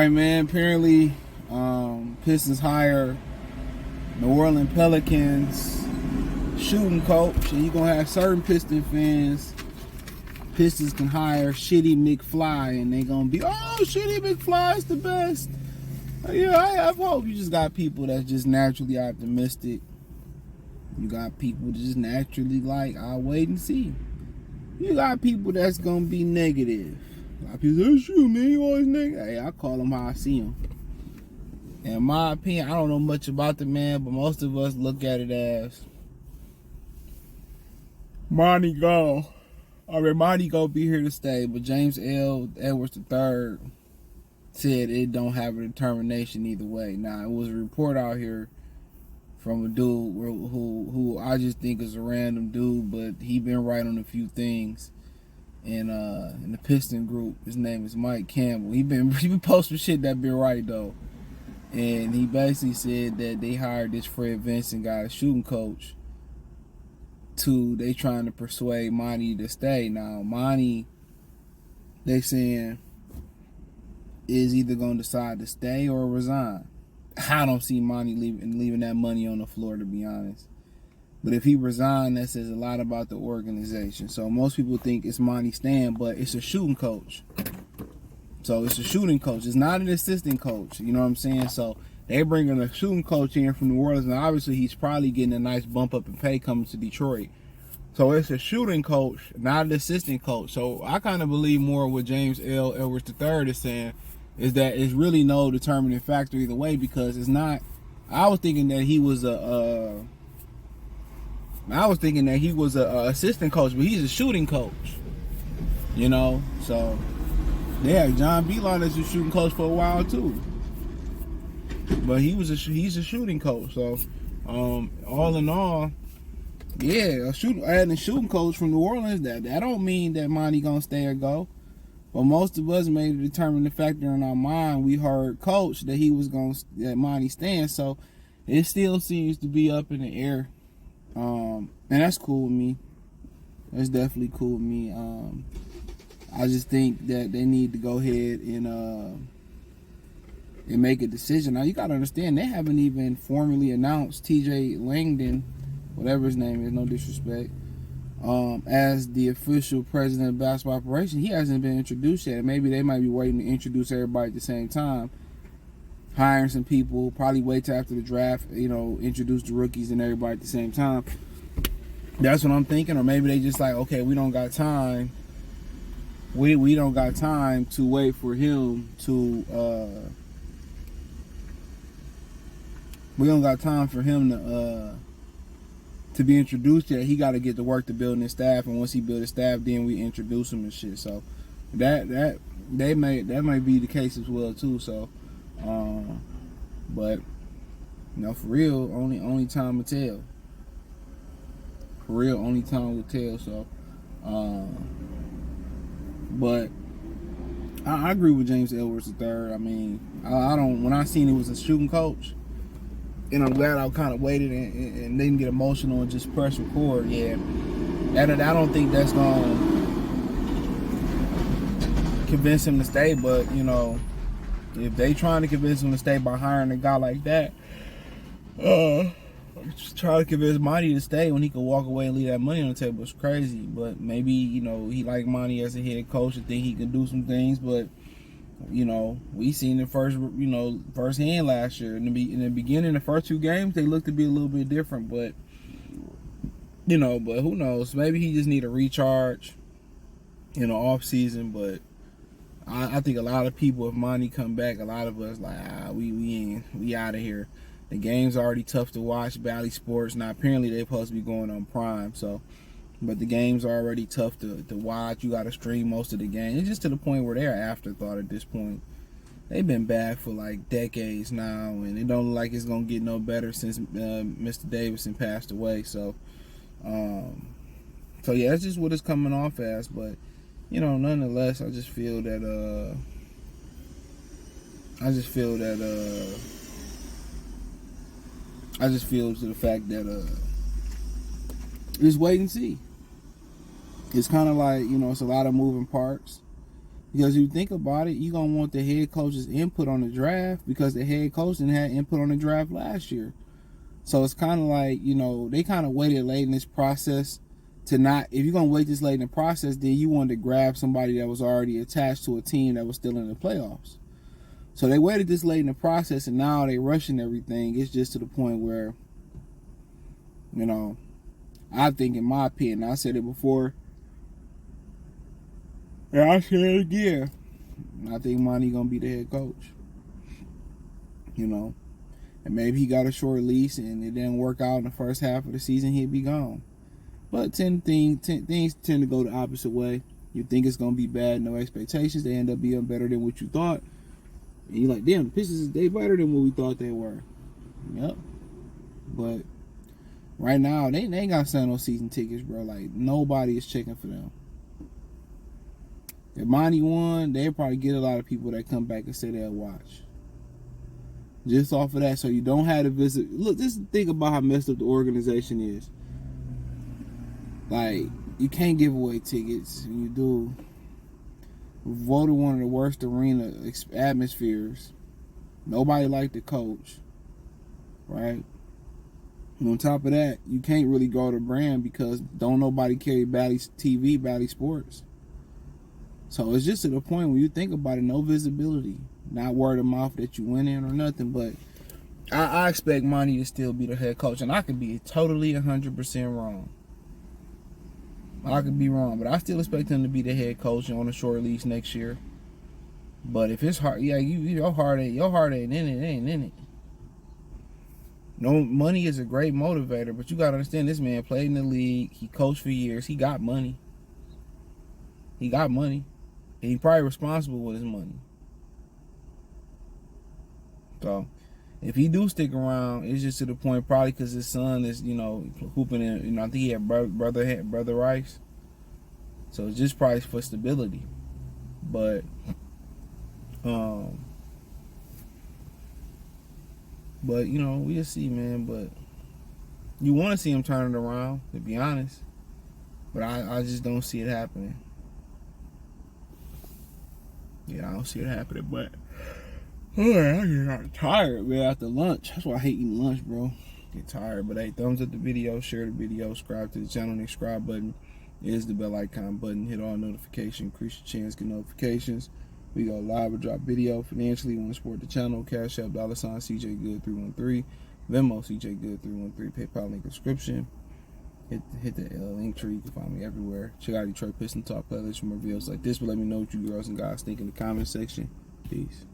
right, man. Apparently, Pistons hire New Orleans Pelicans shooting coach, and you're gonna have certain Piston fans. Pistons can hire Shitty McFly, and they gonna be, oh, Shitty McFly's the best. Yeah, I hope you just got people that's just naturally optimistic. You got people just naturally like, I'll wait and see. You got people that's gonna be negative. A lot of people say, shoot, man, you always negative. Hey, I call them how I see them. In my opinion, I don't know much about the man, but most of us look at it as Monty gone. Monty gonna be here to stay, but James L. Edwards III said it don't have a determination either way. Now, it was a report out here from a dude who I just think is a random dude, but he been right on a few things. And in the Piston group, his name is Mike Campbell. He been posting shit that been right though. And he basically said that they hired this Fred Vinson guy, a shooting coach, they trying to persuade Monty to stay. Now, Monty, they saying, is either going to decide to stay or resign. I don't see Monty leaving that money on the floor, to be honest. But if he resigned, that says a lot about the organization. So most people think it's Monty staying, but it's a shooting coach. So it's a shooting coach. It's not an assistant coach. You know what I'm saying? So they bringing a shooting coach in from New Orleans, and obviously he's probably getting a nice bump up in pay coming to Detroit. So it's a shooting coach, not an assistant coach. So I kind of believe more what James L. Edwards III is saying is that it's really no determining factor either way, because it's not. I was thinking that he was a assistant coach, but he's a shooting coach. You know, so yeah, John Beeline is a shooting coach for a while too, but he's a shooting coach. So all in all, yeah, adding a shooting coach from New Orleans, that don't mean that Monty gonna stay or go. But most of us made a determining factor in our mind. We heard coach that Monty staying, so it still seems to be up in the air. And that's cool with me. That's definitely cool with me. I just think that they need to go ahead and make a decision. Now, you got to understand, they haven't even formally announced TJ Langdon, whatever his name is, no disrespect, as the official president of basketball operations. He hasn't been introduced yet. Maybe they might be waiting to introduce everybody at the same time, hiring some people, probably wait till after the draft, introduce the rookies and everybody at the same time. That's what I'm thinking. Or maybe they just like, okay, we don't got time. We don't got time to wait for him to. We don't got time for him to be introduced yet. He got to get to work to building his staff, and once he build his staff, then we introduce him and shit. So that might be the case as well too. So, but for real, only time will tell. For real, only time will tell. So, but I agree with James Edwards III. I mean, I don't. When I seen he was a shooting coach, and I'm glad I kind of waited and didn't get emotional and just press record. Yeah, I don't think that's gonna convince him to stay. But if they trying to convince him to stay by hiring a guy like that, just try to convince Monty to stay when he could walk away and leave that money on the table. It's crazy. But maybe he like Monty as a head coach and think he can do some things. But we seen it firsthand last year. In the beginning, the first two games, they looked to be a little bit different. But but who knows? Maybe he just need a recharge off season. But I think a lot of people, if Monty come back, a lot of us like, we out of here. The game's already tough to watch. Bally Sports. Now apparently they're supposed to be going on Prime, but the game's already tough to watch. You got to stream most of the game. It's just to the point where they're an afterthought at this point. They've been bad for like decades now, and it don't look like it's gonna get no better since Mr. Davidson passed away. So yeah, that's just what it's coming off as. But nonetheless, I just feel that I just feel to the fact that just wait and see. It's kind of like, it's a lot of moving parts. Because you think about it, you're going to want the head coach's input on the draft because the head coach didn't have input on the draft last year. So it's kind of like, they kind of waited late in this process to not, if you're going to wait this late in the process, then you wanted to grab somebody that was already attached to a team that was still in the playoffs. So they waited this late in the process, and now they rushing everything. It's just to the point where, I think, in my opinion, I said it before, and I say it again. I think Monty gonna be the head coach. And maybe he got a short lease and it didn't work out in the first half of the season, he'd be gone. But things tend to go the opposite way. You think it's gonna be bad, no expectations. They end up being better than what you thought. And you're like, damn, the Pistons, they better than what we thought they were. Yep. But right now, they ain't got to sell no season tickets, bro. Like, nobody is checking for them. If Monty won, they'll probably get a lot of people that come back and say they'll watch. Just off of that, so you don't have to visit. Look, just think about how messed up the organization is. Like, you can't give away tickets. And you do. Voted one of the worst arena atmospheres. Nobody liked the coach. Right? And on top of that, you can't really grow the brand because don't nobody carry Bally TV, Bally Sports. So it's just to the point when you think about it, no visibility. Not word of mouth that you went in or nothing, but I expect Monty to still be the head coach. And I could be totally 100% wrong. I could be wrong, but I still expect him to be the head coach on a short lease next year. But if it's hard, your heart ain't in it, it ain't in it. No, money is a great motivator, but you gotta understand this man played in the league. He coached for years. He got money. And he probably responsible with his money. So, if he do stick around, it's just to the point probably because his son is, hooping in. I think he had brother Rice. So it's just probably for stability. But, we'll see, man. But you want to see him turn it around, to be honest. But I just don't see it happening. Yeah, I don't see it happening, but I get tired, man, after lunch. That's why I hate eating lunch, bro. Get tired. But hey, thumbs up the video, share the video, subscribe to the channel. The subscribe button is the bell icon button. Hit all notifications, increase your chance, get notifications. We go live or drop video. Financially, want to support the channel, Cash App, $ CJ Good 313, Venmo CJ Good 313, PayPal link description. Hit the link tree. You can find me everywhere. Check out Detroit Pistons Talk playlist for more videos like this. But let me know what you girls and guys think in the comment section. Peace.